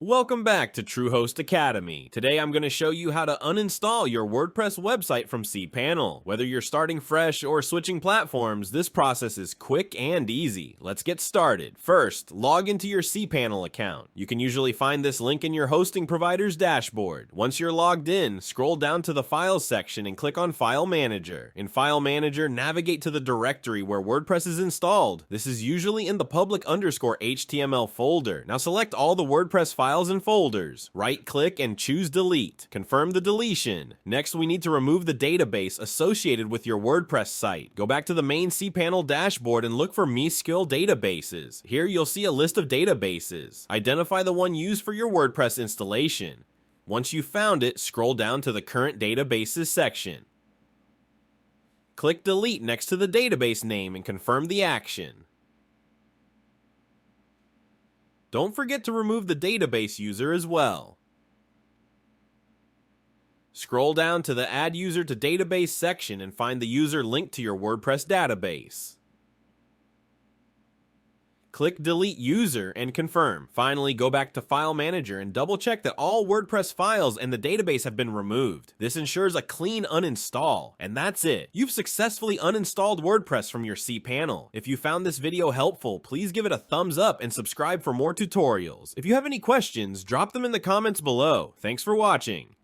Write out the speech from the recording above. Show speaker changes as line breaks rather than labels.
Welcome back to TrueHost Academy. Today I'm going to show you how to uninstall your WordPress website from cPanel. Whether you're starting fresh or switching platforms, this process is quick and easy. Let's get started. First, log into your cPanel account. You can usually find this link in your hosting provider's dashboard. Once you're logged in, scroll down to the Files section and click on File Manager. In File Manager, navigate to the directory where WordPress is installed. This is usually in the public_HTML folder. Now select all the WordPress files and folders. Right-click and choose Delete. Confirm the deletion. Next, we need to remove the database associated with your WordPress site. Go back to the main cPanel dashboard and look for MeSkill databases. Here you'll see a list of databases. Identify the one used for your WordPress installation. Once you've found it, scroll down to the Current Databases section. Click Delete next to the database name and confirm the action. Don't forget to remove the database user as well. Scroll down to the Add User to Database section and find the user linked to your WordPress database. Click Delete User and confirm. Finally, go back to File Manager and double check that all WordPress files and the database have been removed. This ensures a clean uninstall. And that's it. You've successfully uninstalled WordPress from your cPanel. If you found this video helpful, please give it a thumbs up and subscribe for more tutorials. If you have any questions, drop them in the comments below. Thanks for watching.